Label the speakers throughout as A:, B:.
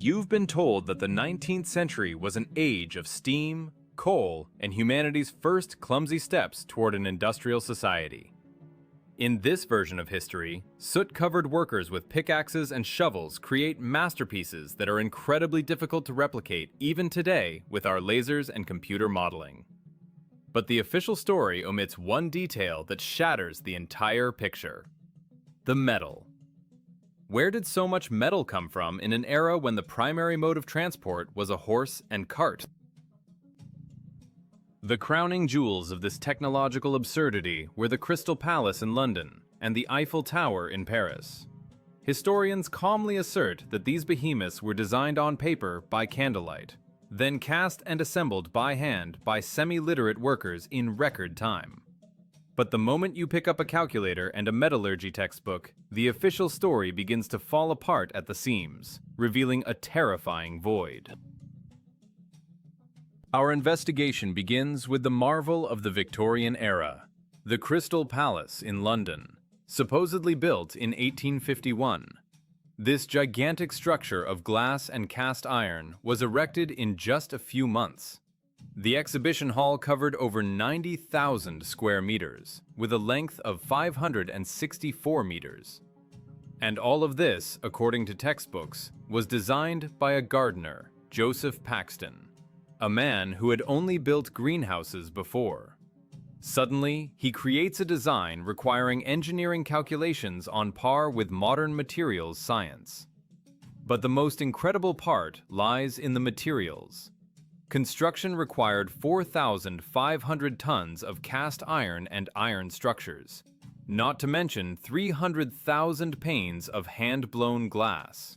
A: You've been told that the 19th century was an age of steam, coal, and humanity's first clumsy steps toward an industrial society. In this version of history, soot-covered workers with pickaxes and shovels create masterpieces that are incredibly difficult to replicate even today with our lasers and computer modeling. But the official story omits one detail that shatters the entire picture: the metal. Where did so much metal come from in an era when the primary mode of transport was a horse and cart? The crowning jewels of this technological absurdity were the Crystal Palace in London and the Eiffel Tower in Paris. Historians calmly assert that these behemoths were designed on paper by candlelight, then cast and assembled by hand by semi-literate workers in record time. But the moment you pick up a calculator and a metallurgy textbook, the official story begins to fall apart at the seams, revealing a terrifying void. Our investigation begins with the marvel of the Victorian era, the Crystal Palace in London, supposedly built in 1851. This gigantic structure of glass and cast iron was erected in just a few months. The exhibition hall covered over 90,000 square meters, with a length of 564 meters. And all of this, according to textbooks, was designed by a gardener, Joseph Paxton, a man who had only built greenhouses before. Suddenly, he creates a design requiring engineering calculations on par with modern materials science. But the most incredible part lies in the materials. Construction required 4,500 tons of cast iron and iron structures, not to mention 300,000 panes of hand-blown glass.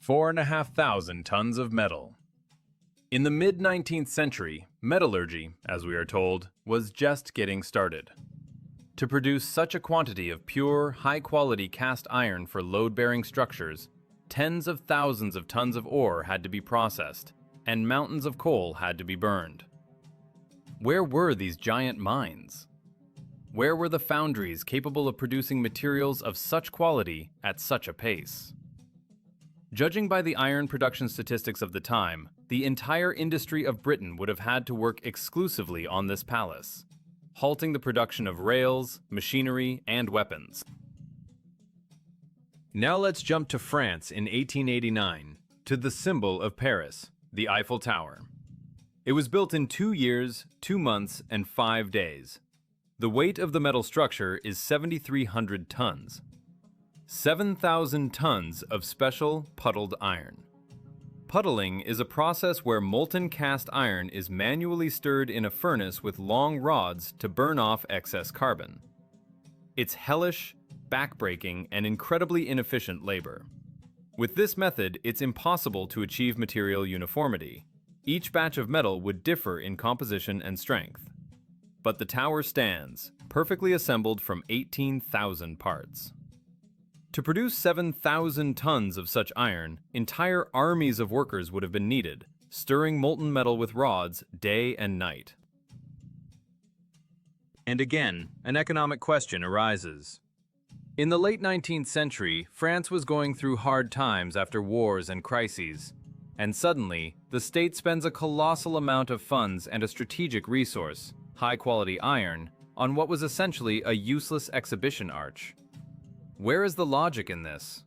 A: 4,500 tons of metal. In the mid-19th century, metallurgy, as we are told, was just getting started. To produce such a quantity of pure, high-quality cast iron for load-bearing structures, tens of thousands of tons of ore had to be processed, and mountains of coal had to be burned. Where were these giant mines? Where were the foundries capable of producing materials of such quality at such a pace? Judging by the iron production statistics of the time, the entire industry of Britain would have had to work exclusively on this palace, halting the production of rails, machinery, and weapons. Now let's jump to France in 1889, to the symbol of Paris, the Eiffel Tower. It was built in 2 years, 2 months, and 5 days. The weight of the metal structure is 7,300 tons. 7,000 tons of special puddled iron. Puddling is a process where molten cast iron is manually stirred in a furnace with long rods to burn off excess carbon. It's hellish, backbreaking, and incredibly inefficient labor. With this method, it's impossible to achieve material uniformity. Each batch of metal would differ in composition and strength. But the tower stands, perfectly assembled from 18,000 parts. To produce 7,000 tons of such iron, entire armies of workers would have been needed, stirring molten metal with rods day and night. And again, an economic question arises. In the late 19th century, France was going through hard times after wars and crises, and suddenly, the state spends a colossal amount of funds and a strategic resource, high-quality iron, on what was essentially a useless exhibition arch. Where is the logic in this?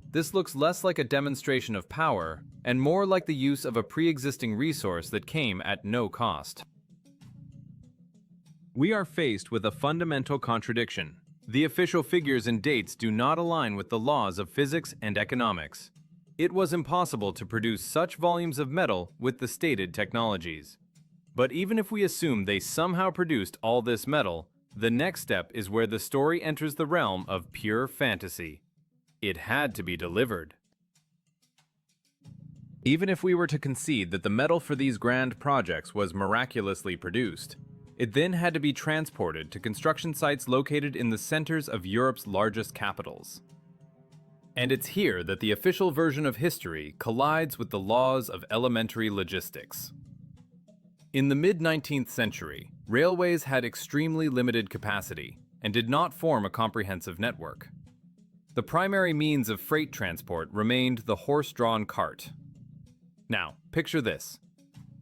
A: This looks less like a demonstration of power, and more like the use of a pre-existing resource that came at no cost. We are faced with a fundamental contradiction. The official figures and dates do not align with the laws of physics and economics. It was impossible to produce such volumes of metal with the stated technologies. But even if we assume they somehow produced all this metal, the next step is where the story enters the realm of pure fantasy. It had to be delivered. Even if we were to concede that the metal for these grand projects was miraculously produced, it then had to be transported to construction sites located in the centers of Europe's largest capitals. And it's here that the official version of history collides with the laws of elementary logistics. In the mid-19th century, railways had extremely limited capacity and did not form a comprehensive network. The primary means of freight transport remained the horse-drawn cart. Now, picture this.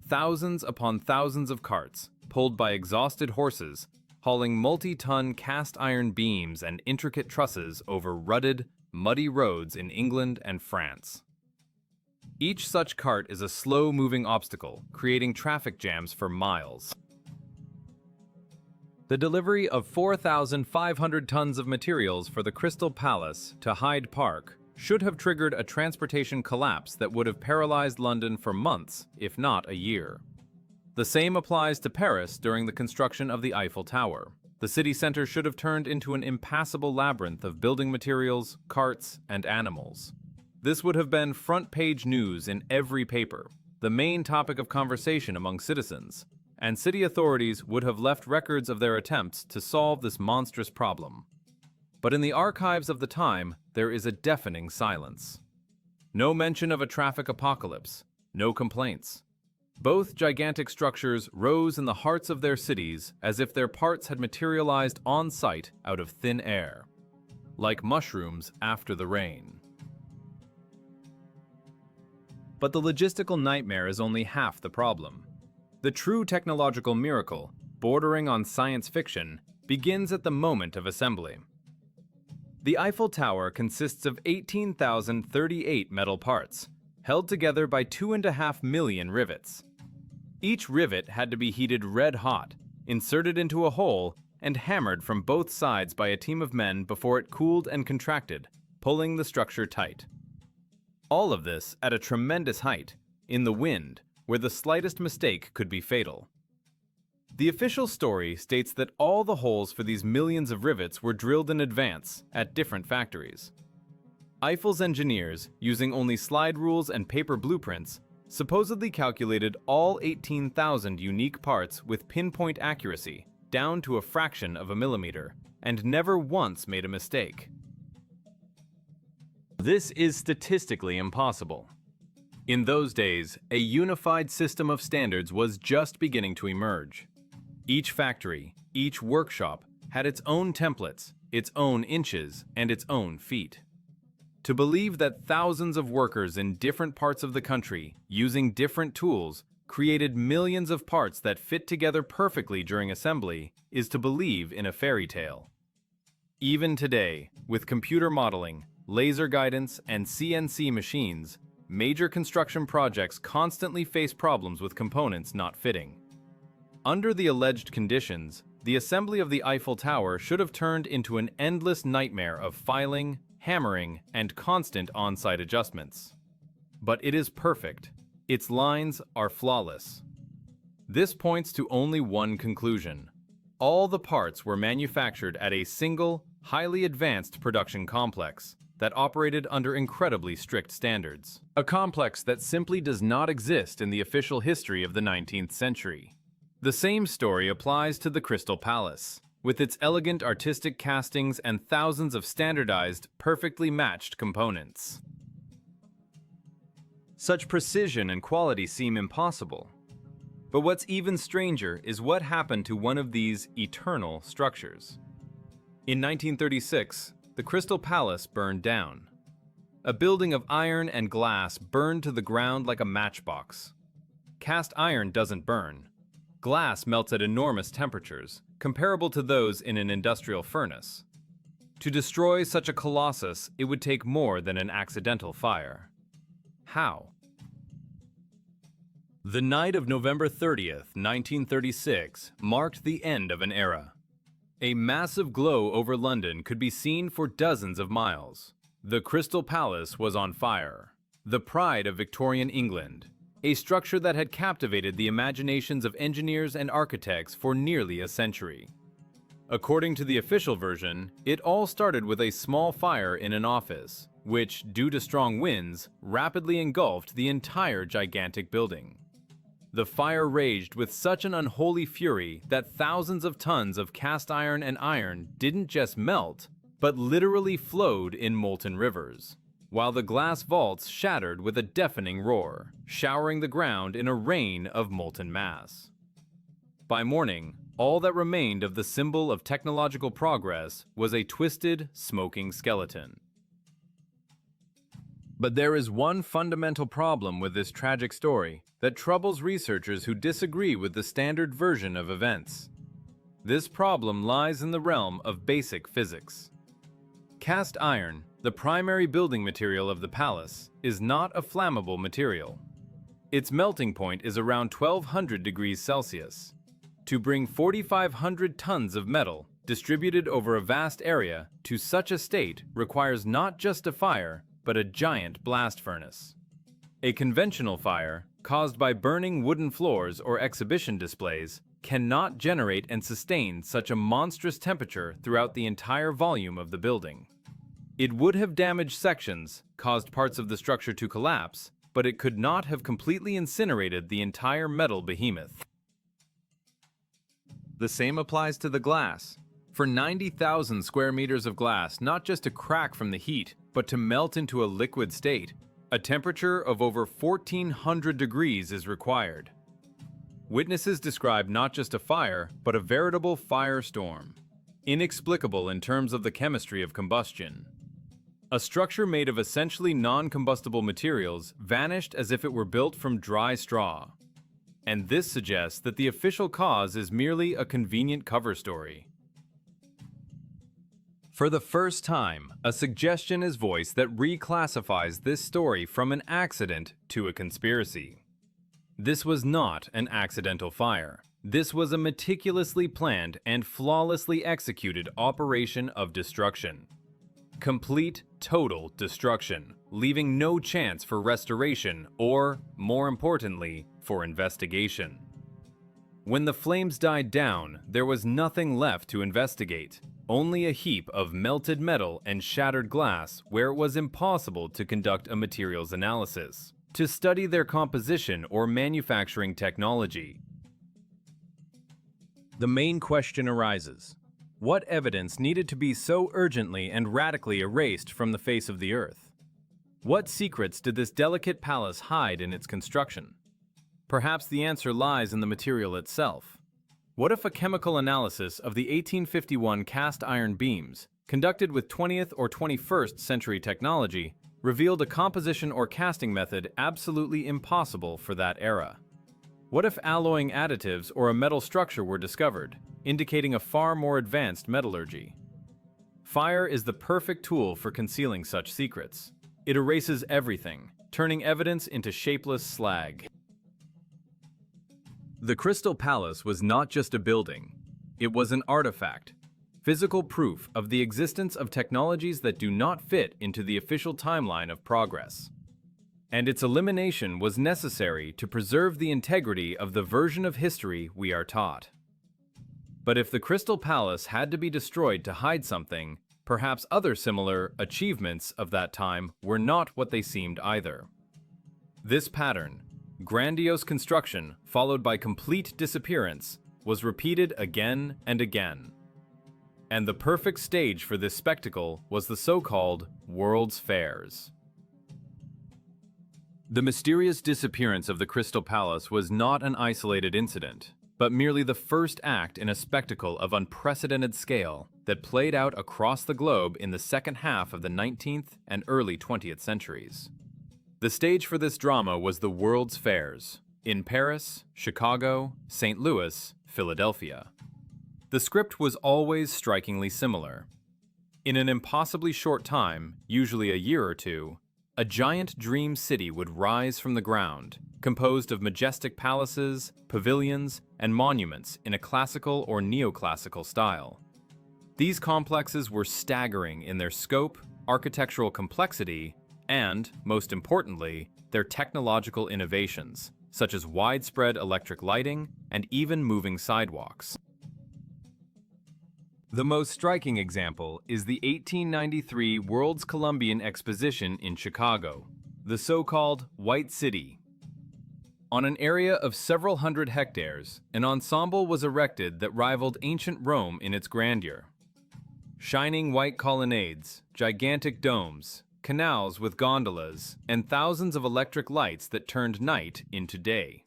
A: Thousands upon thousands of carts, pulled by exhausted horses, hauling multi-ton cast-iron beams and intricate trusses over rutted, muddy roads in England and France. Each such cart is a slow-moving obstacle, creating traffic jams for miles. The delivery of 4,500 tons of materials for the Crystal Palace to Hyde Park should have triggered a transportation collapse that would have paralyzed London for months, if not a year. The same applies to Paris during the construction of the Eiffel Tower. The city center should have turned into an impassable labyrinth of building materials, carts, and animals. This would have been front-page news in every paper, the main topic of conversation among citizens, and city authorities would have left records of their attempts to solve this monstrous problem. But in the archives of the time, there is a deafening silence. No mention of a traffic apocalypse, no complaints. Both gigantic structures rose in the hearts of their cities as if their parts had materialized on site out of thin air, like mushrooms after the rain. But the logistical nightmare is only half the problem. The true technological miracle, bordering on science fiction, begins at the moment of assembly. The Eiffel Tower consists of 18,038 metal parts, held together by 2.5 million rivets. Each rivet had to be heated red hot, inserted into a hole, and hammered from both sides by a team of men before it cooled and contracted, pulling the structure tight. All of this at a tremendous height, in the wind, where the slightest mistake could be fatal. The official story states that all the holes for these millions of rivets were drilled in advance at different factories. Eiffel's engineers, using only slide rules and paper blueprints, supposedly calculated all 18,000 unique parts with pinpoint accuracy, down to a fraction of a millimeter, and never once made a mistake. This is statistically impossible. In those days, a unified system of standards was just beginning to emerge. Each factory, each workshop, had its own templates, its own inches, and its own feet. To believe that thousands of workers in different parts of the country, using different tools, created millions of parts that fit together perfectly during assembly is to believe in a fairy tale. Even today, with computer modeling, laser guidance, and CNC machines, major construction projects constantly face problems with components not fitting. Under the alleged conditions, the assembly of the Eiffel Tower should have turned into an endless nightmare of filing, hammering, and constant on-site adjustments. But it is perfect. Its lines are flawless. This points to only one conclusion. All the parts were manufactured at a single, highly advanced production complex that operated under incredibly strict standards. A complex that simply does not exist in the official history of the 19th century. The same story applies to the Crystal Palace, with its elegant artistic castings and thousands of standardized, perfectly matched components. Such precision and quality seem impossible. But what's even stranger is what happened to one of these eternal structures. In 1936, the Crystal Palace burned down. A building of iron and glass burned to the ground like a matchbox. Cast iron doesn't burn. Glass melts at enormous temperatures, comparable to those in an industrial furnace. To destroy such a colossus, it would take more than an accidental fire. How? The night of November 30th, 1936, marked the end of an era. A massive glow over London could be seen for dozens of miles. The Crystal Palace was on fire, the pride of Victorian England, a structure that had captivated the imaginations of engineers and architects for nearly a century. According to the official version, it all started with a small fire in an office, which, due to strong winds, rapidly engulfed the entire gigantic building. The fire raged with such an unholy fury that thousands of tons of cast iron and iron didn't just melt, but literally flowed in molten rivers, while the glass vaults shattered with a deafening roar, showering the ground in a rain of molten mass. By morning, all that remained of the symbol of technological progress was a twisted, smoking skeleton. But there is one fundamental problem with this tragic story that troubles researchers who disagree with the standard version of events. This problem lies in the realm of basic physics. Cast iron, the primary building material of the palace, is not a flammable material. Its melting point is around 1200 degrees Celsius. To bring 4,500 tons of metal, distributed over a vast area, to such a state requires not just a fire, but a giant blast furnace. A conventional fire, caused by burning wooden floors or exhibition displays, cannot generate and sustain such a monstrous temperature throughout the entire volume of the building. It would have damaged sections, caused parts of the structure to collapse, but it could not have completely incinerated the entire metal behemoth. The same applies to the glass. For 90,000 square meters of glass not just to crack from the heat, but to melt into a liquid state, a temperature of over 1,400 degrees is required. Witnesses describe not just a fire, but a veritable firestorm, inexplicable in terms of the chemistry of combustion. A structure made of essentially non-combustible materials vanished as if it were built from dry straw. And this suggests that the official cause is merely a convenient cover story. For the first time, a suggestion is voiced that reclassifies this story from an accident to a conspiracy. This was not an accidental fire. This was a meticulously planned and flawlessly executed operation of destruction. Complete, total destruction, leaving no chance for restoration or, more importantly, for investigation. When the flames died down, there was nothing left to investigate, only a heap of melted metal and shattered glass where it was impossible to conduct a materials analysis, to study their composition or manufacturing technology. The main question arises: what evidence needed to be so urgently and radically erased from the face of the earth? What secrets did this delicate palace hide in its construction? Perhaps the answer lies in the material itself. What if a chemical analysis of the 1851 cast iron beams, conducted with 20th or 21st century technology, revealed a composition or casting method absolutely impossible for that era? What if alloying additives or a metal structure were discovered, indicating a far more advanced metallurgy? Fire is the perfect tool for concealing such secrets. It erases everything, turning evidence into shapeless slag. The Crystal Palace was not just a building. It was an artifact, physical proof of the existence of technologies that do not fit into the official timeline of progress. And its elimination was necessary to preserve the integrity of the version of history we are taught. But if the Crystal Palace had to be destroyed to hide something, perhaps other similar achievements of that time were not what they seemed either. This pattern, grandiose construction followed by complete disappearance, was repeated again and again. And the perfect stage for this spectacle was the so-called World's Fairs. The mysterious disappearance of the Crystal Palace was not an isolated incident, but merely the first act in a spectacle of unprecedented scale that played out across the globe in the second half of the 19th and early 20th centuries. The stage for this drama was the World's Fairs in Paris, Chicago, St. Louis, Philadelphia. The script was always strikingly similar. In an impossibly short time, usually a year or two, a giant dream city would rise from the ground, composed of majestic palaces, pavilions, and monuments in a classical or neoclassical style. These complexes were staggering in their scope, architectural complexity, and, most importantly, their technological innovations, such as widespread electric lighting and even moving sidewalks. The most striking example is the 1893 World's Columbian Exposition in Chicago, the so-called White City. On an area of several hundred hectares, an ensemble was erected that rivaled ancient Rome in its grandeur. Shining white colonnades, gigantic domes, canals with gondolas, and thousands of electric lights that turned night into day.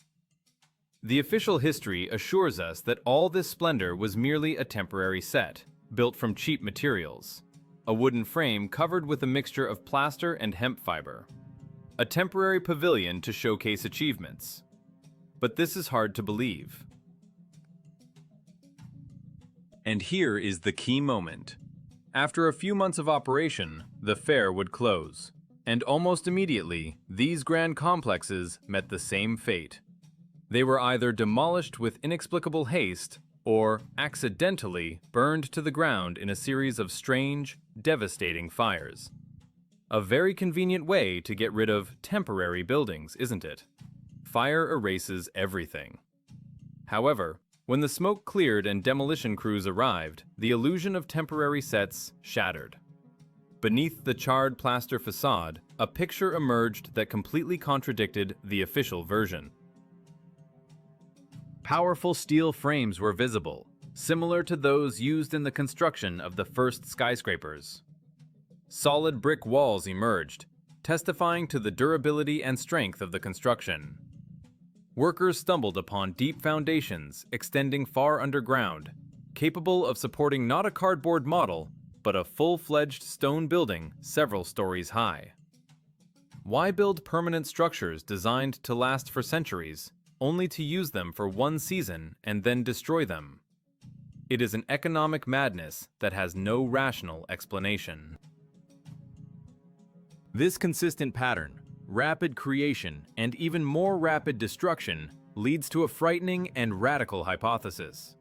A: The official history assures us that all this splendor was merely a temporary set, built from cheap materials, a wooden frame covered with a mixture of plaster and hemp fiber. a temporary pavilion to showcase achievements. But this is hard to believe. And here is the key moment. After a few months of operation, the fair would close. And almost immediately, these grand complexes met the same fate. They were either demolished with inexplicable haste or accidentally burned to the ground in a series of strange, devastating fires. A very convenient way to get rid of temporary buildings, isn't it? Fire erases everything. However, when the smoke cleared and demolition crews arrived, the illusion of temporary sets shattered. Beneath the charred plaster facade, a picture emerged that completely contradicted the official version. Powerful steel frames were visible, similar to those used in the construction of the first skyscrapers. Solid brick walls emerged, testifying to the durability and strength of the construction. Workers stumbled upon deep foundations extending far underground, capable of supporting not a cardboard model, but a full-fledged stone building several stories high. Why build permanent structures designed to last for centuries, only to use them for one season and then destroy them? It is an economic madness that has no rational explanation. This consistent pattern, rapid creation, and even more rapid destruction, leads to a frightening and radical hypothesis.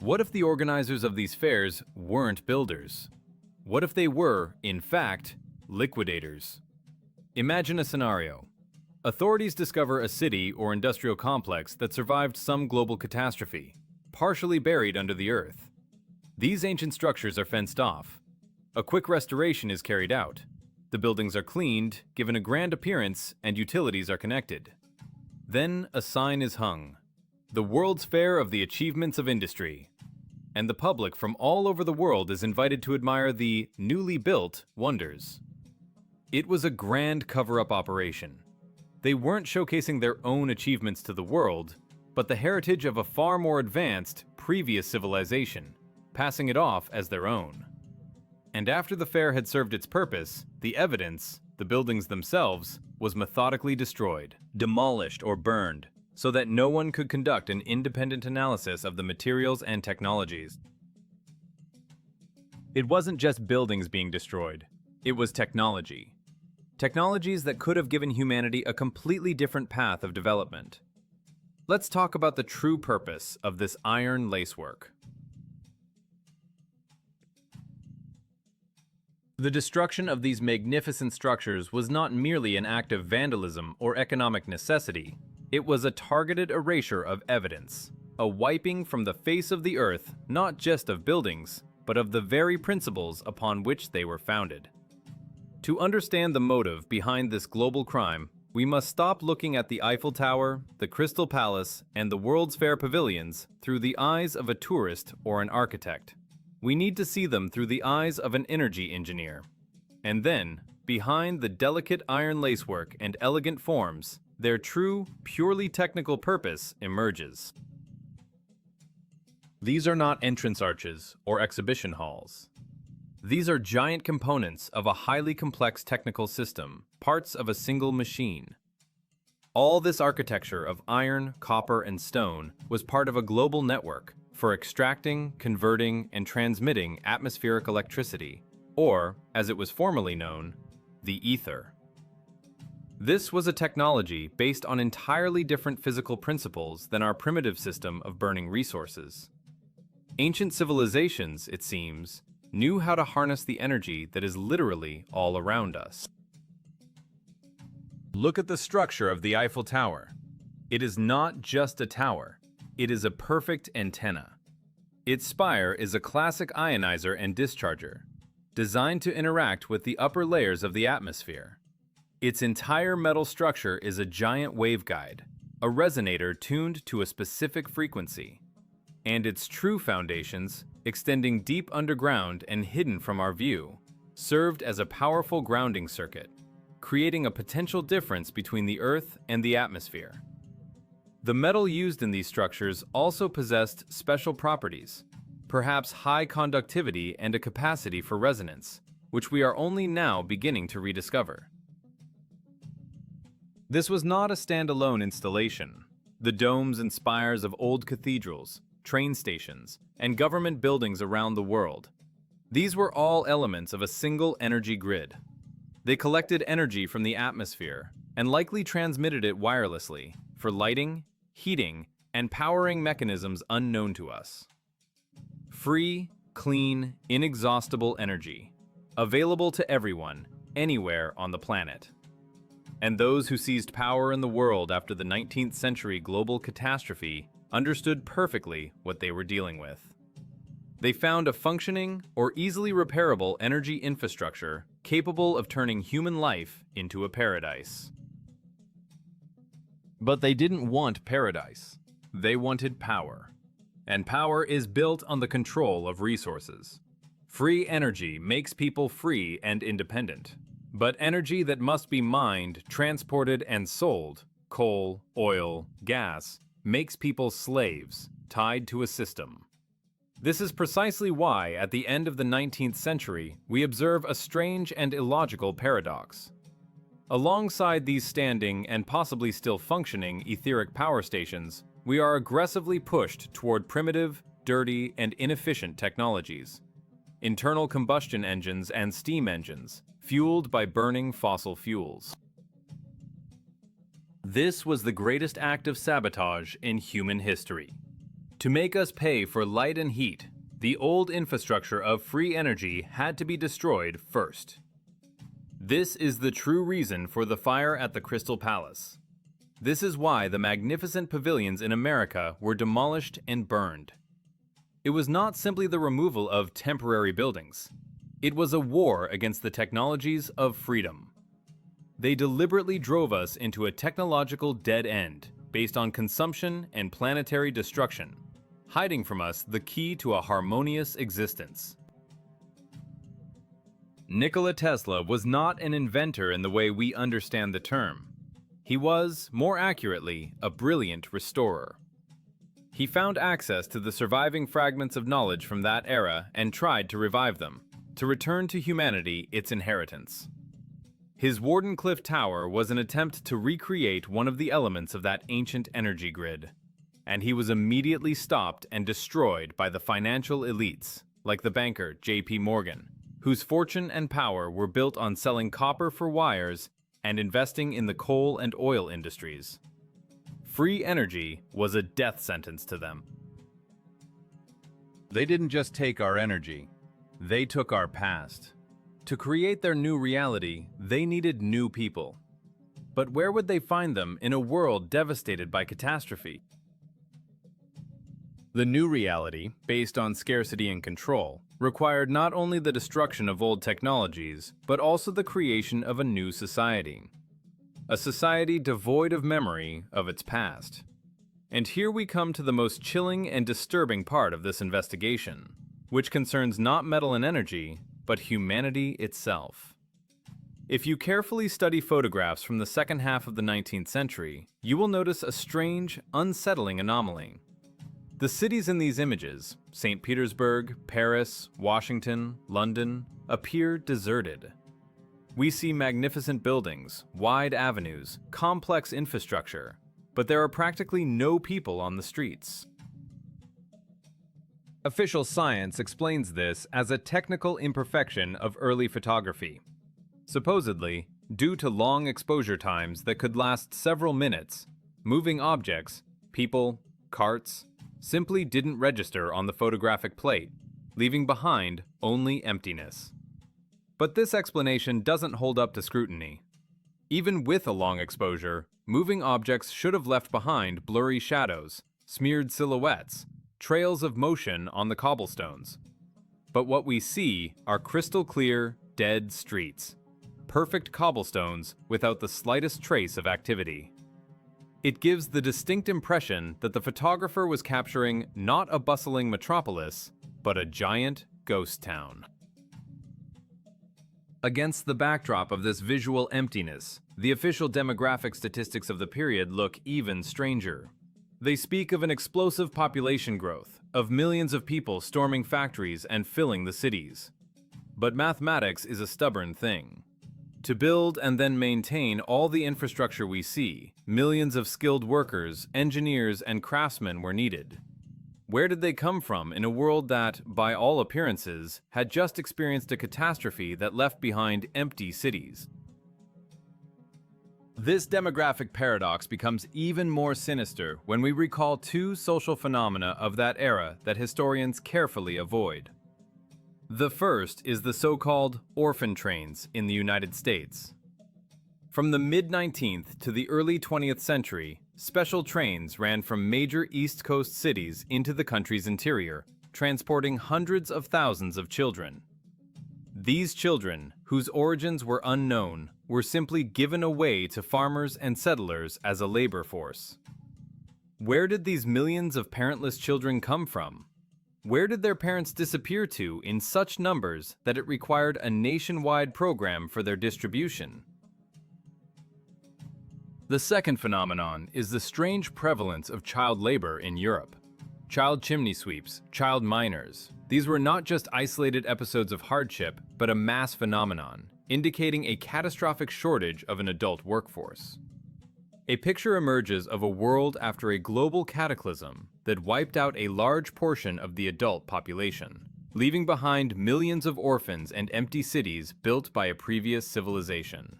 A: What if the organizers of these fairs weren't builders? What if they were, in fact, liquidators? Imagine a scenario. Authorities discover a city or industrial complex that survived some global catastrophe, partially buried under the earth. These ancient structures are fenced off. A quick restoration is carried out. The buildings are cleaned, given a grand appearance, and utilities are connected. Then a sign is hung. The World's Fair of the Achievements of Industry. And the public from all over the world is invited to admire the newly built wonders. It was a grand cover-up operation. They weren't showcasing their own achievements to the world, but the heritage of a far more advanced, previous civilization, passing it off as their own. And after the fair had served its purpose, the evidence, the buildings themselves, was methodically destroyed, demolished or burned, so that no one could conduct an independent analysis of the materials and technologies. It wasn't just buildings being destroyed, it was technology. Technologies that could have given humanity a completely different path of development. Let's talk about the true purpose of this iron lacework. The destruction of these magnificent structures was not merely an act of vandalism or economic necessity. It was a targeted erasure of evidence, a wiping from the face of the earth not just of buildings, but of the very principles upon which they were founded. To understand the motive behind this global crime, we must stop looking at the Eiffel Tower, the Crystal Palace, and the World's Fair pavilions through the eyes of a tourist or an architect. We need to see them through the eyes of an energy engineer. And then, behind the delicate iron lacework and elegant forms, their true, purely technical purpose emerges. These are not entrance arches or exhibition halls. These are giant components of a highly complex technical system, parts of a single machine. All this architecture of iron, copper, and stone was part of a global network for extracting, converting, and transmitting atmospheric electricity, or, as it was formerly known, the ether. This was a technology based on entirely different physical principles than our primitive system of burning resources. Ancient civilizations, it seems, knew how to harness the energy that is literally all around us. Look at the structure of the Eiffel Tower. It is not just a tower. It is a perfect antenna. Its spire is a classic ionizer and discharger, designed to interact with the upper layers of the atmosphere. Its entire metal structure is a giant waveguide, a resonator tuned to a specific frequency. And its true foundations, extending deep underground and hidden from our view, served as a powerful grounding circuit, creating a potential difference between the Earth and the atmosphere. The metal used in these structures also possessed special properties, perhaps high conductivity and a capacity for resonance, which we are only now beginning to rediscover. This was not a standalone installation. The domes and spires of old cathedrals, train stations, and government buildings around the world. These were all elements of a single energy grid. They collected energy from the atmosphere and likely transmitted it wirelessly for lighting, heating, and powering mechanisms unknown to us. Free, clean, inexhaustible energy, available to everyone, anywhere on the planet. And those who seized power in the world after the 19th century global catastrophe understood perfectly what they were dealing with. They found a functioning or easily repairable energy infrastructure capable of turning human life into a paradise. But they didn't want paradise. They wanted power. And power is built on the control of resources. Free energy makes people free and independent. But energy that must be mined, transported, and sold, coal, oil, gas, makes people slaves, tied to a system. This is precisely why, at the end of the 19th century, we observe a strange and illogical paradox. Alongside these standing and possibly still functioning etheric power stations, we are aggressively pushed toward primitive, dirty, and inefficient technologies. Internal combustion engines and steam engines, fueled by burning fossil fuels. This was the greatest act of sabotage in human history. To make us pay for light and heat, the old infrastructure of free energy had to be destroyed first. This is the true reason for the fire at the Crystal Palace. This is why the magnificent pavilions in America were demolished and burned. It was not simply the removal of temporary buildings. It was a war against the technologies of freedom. They deliberately drove us into a technological dead end based on consumption and planetary destruction, hiding from us the key to a harmonious existence. Nikola Tesla was not an inventor in the way we understand the term. He was, more accurately, a brilliant restorer. He found access to the surviving fragments of knowledge from that era and tried to revive them, to return to humanity its inheritance. His Wardenclyffe Tower was an attempt to recreate one of the elements of that ancient energy grid, and he was immediately stopped and destroyed by the financial elites, like the banker J.P. Morgan, whose fortune and power were built on selling copper for wires and investing in the coal and oil industries. Free energy was a death sentence to them. They didn't just take our energy, they took our past. To create their new reality, they needed new people. But where would they find them in a world devastated by catastrophe? The new reality, based on scarcity and control, required not only the destruction of old technologies, but also the creation of a new society. A society devoid of memory of its past. And here we come to the most chilling and disturbing part of this investigation, which concerns not metal and energy, but humanity itself. If you carefully study photographs from the second half of the 19th century, you will notice a strange, unsettling anomaly. The cities in these images, St. Petersburg, Paris, Washington, London, appear deserted. We see magnificent buildings, wide avenues, complex infrastructure, but there are practically no people on the streets. Official science explains this as a technical imperfection of early photography. Supposedly, due to long exposure times that could last several minutes, moving objects, people, carts, simply didn't register on the photographic plate, leaving behind only emptiness. But this explanation doesn't hold up to scrutiny. Even with a long exposure, moving objects should have left behind blurry shadows, smeared silhouettes, trails of motion on the cobblestones. But what we see are crystal clear, dead streets. Perfect cobblestones without the slightest trace of activity. It gives the distinct impression that the photographer was capturing not a bustling metropolis, but a giant ghost town. Against the backdrop of this visual emptiness, the official demographic statistics of the period look even stranger. They speak of an explosive population growth, of millions of people storming factories and filling the cities. But mathematics is a stubborn thing. To build and then maintain all the infrastructure we see, millions of skilled workers, engineers, and craftsmen were needed. Where did they come from in a world that, by all appearances, had just experienced a catastrophe that left behind empty cities? This demographic paradox becomes even more sinister when we recall two social phenomena of that era that historians carefully avoid. The first is the so-called orphan trains in the United States. From the mid-19th to the early 20th century, special trains ran from major East Coast cities into the country's interior, transporting hundreds of thousands of children. These children, whose origins were unknown, were simply given away to farmers and settlers as a labor force. Where did these millions of parentless children come from? Where did their parents disappear to in such numbers that it required a nationwide program for their distribution? The second phenomenon is the strange prevalence of child labor in Europe. Child chimney sweeps, child miners. These were not just isolated episodes of hardship, but a mass phenomenon, indicating a catastrophic shortage of an adult workforce. A picture emerges of a world after a global cataclysm that wiped out a large portion of the adult population, leaving behind millions of orphans and empty cities built by a previous civilization.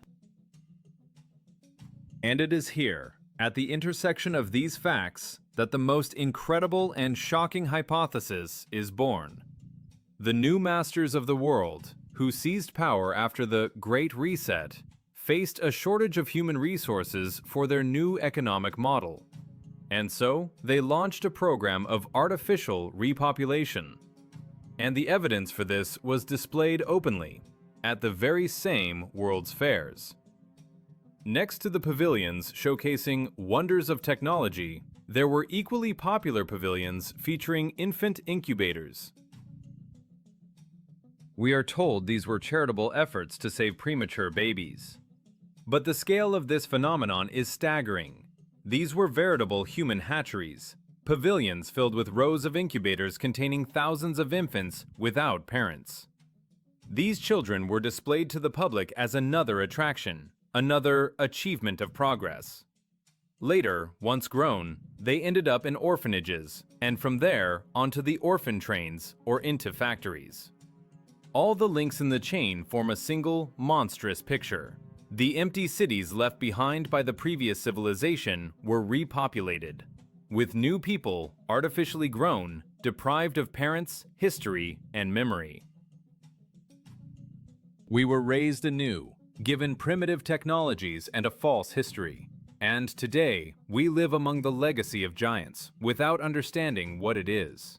A: And it is here, at the intersection of these facts, that the most incredible and shocking hypothesis is born. The new masters of the world, who seized power after the Great Reset, faced a shortage of human resources for their new economic model. And so, they launched a program of artificial repopulation. And the evidence for this was displayed openly, at the very same World's Fairs. Next to the pavilions showcasing wonders of technology, there were equally popular pavilions featuring infant incubators. We are told these were charitable efforts to save premature babies. But the scale of this phenomenon is staggering. These were veritable human hatcheries, pavilions filled with rows of incubators containing thousands of infants without parents. These children were displayed to the public as another attraction, another achievement of progress. Later, once grown, they ended up in orphanages, and from there onto the orphan trains or into factories. All the links in the chain form a single, monstrous picture. The empty cities left behind by the previous civilization were repopulated, with new people, artificially grown, deprived of parents, history, and memory. We were raised anew, given primitive technologies and a false history. And today, we live among the legacy of giants, without understanding what it is.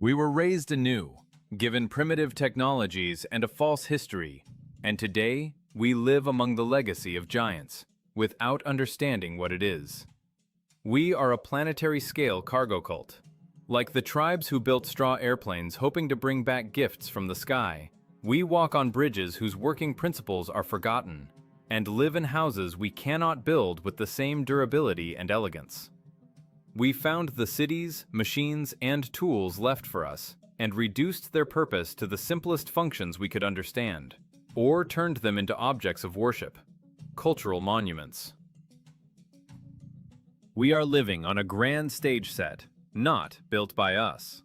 A: We were raised anew, given primitive technologies and a false history, and today, we live among the legacy of giants, without understanding what it is. We are a planetary-scale cargo cult. Like the tribes who built straw airplanes hoping to bring back gifts from the sky, we walk on bridges whose working principles are forgotten, and live in houses we cannot build with the same durability and elegance. We found the cities, machines, and tools left for us, and reduced their purpose to the simplest functions we could understand, or turned them into objects of worship, cultural monuments. We are living on a grand stage set, not built by us.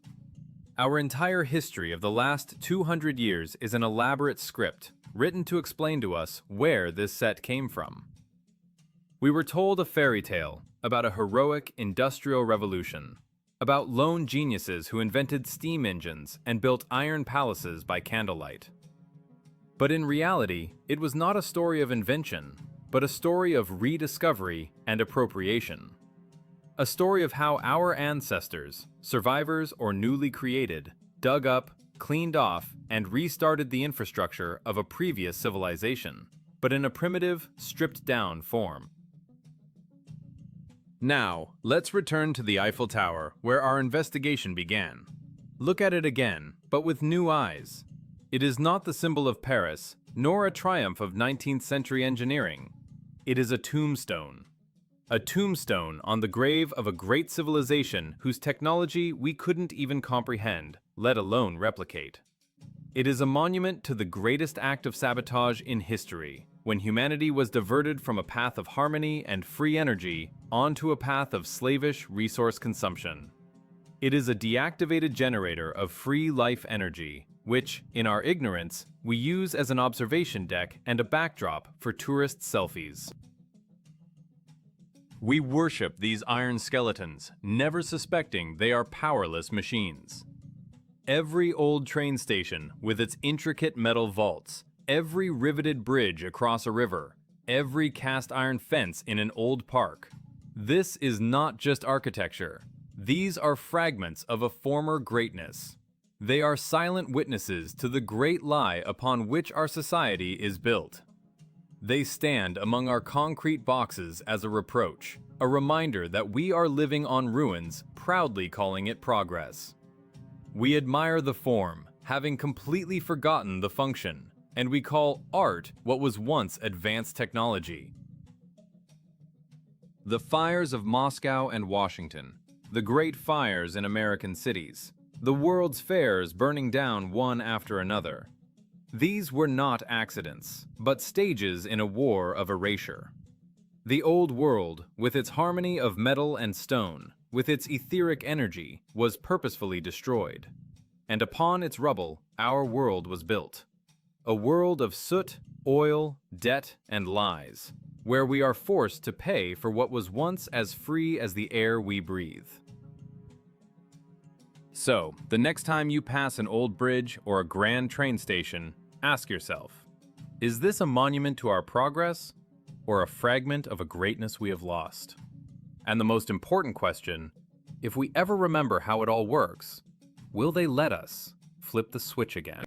A: Our entire history of the last 200 years is an elaborate script, written to explain to us where this set came from. We were told a fairy tale about a heroic industrial revolution, about lone geniuses who invented steam engines and built iron palaces by candlelight. But in reality, it was not a story of invention, but a story of rediscovery and appropriation. A story of how our ancestors, survivors or newly created, dug up, cleaned off, and restarted the infrastructure of a previous civilization, but in a primitive, stripped-down form. Now, let's return to the Eiffel Tower, where our investigation began. Look at it again, but with new eyes. It is not the symbol of Paris, nor a triumph of 19th century engineering. It is a tombstone. A tombstone on the grave of a great civilization whose technology we couldn't even comprehend, let alone replicate. It is a monument to the greatest act of sabotage in history, when humanity was diverted from a path of harmony and free energy onto a path of slavish resource consumption. It is a deactivated generator of free life energy, which, in our ignorance, we use as an observation deck and a backdrop for tourist selfies. We worship these iron skeletons, never suspecting they are powerless machines. Every old train station with its intricate metal vaults, every riveted bridge across a river, every cast iron fence in an old park. This is not just architecture. These are fragments of a former greatness. They are silent witnesses to the great lie upon which our society is built. They stand among our concrete boxes as a reproach, a reminder that we are living on ruins, proudly calling it progress. We admire the form, having completely forgotten the function, and we call art what was once advanced technology. The fires of Moscow and Washington, the great fires in American cities, the world's fairs burning down one after another. These were not accidents, but stages in a war of erasure. The old world, with its harmony of metal and stone, with its etheric energy, was purposefully destroyed. And upon its rubble, our world was built. A world of soot, oil, debt, and lies, where we are forced to pay for what was once as free as the air we breathe. So, the next time you pass an old bridge or a grand train station, ask yourself, is this a monument to our progress, or a fragment of a greatness we have lost? And the most important question, if we ever remember how it all works, will they let us flip the switch again?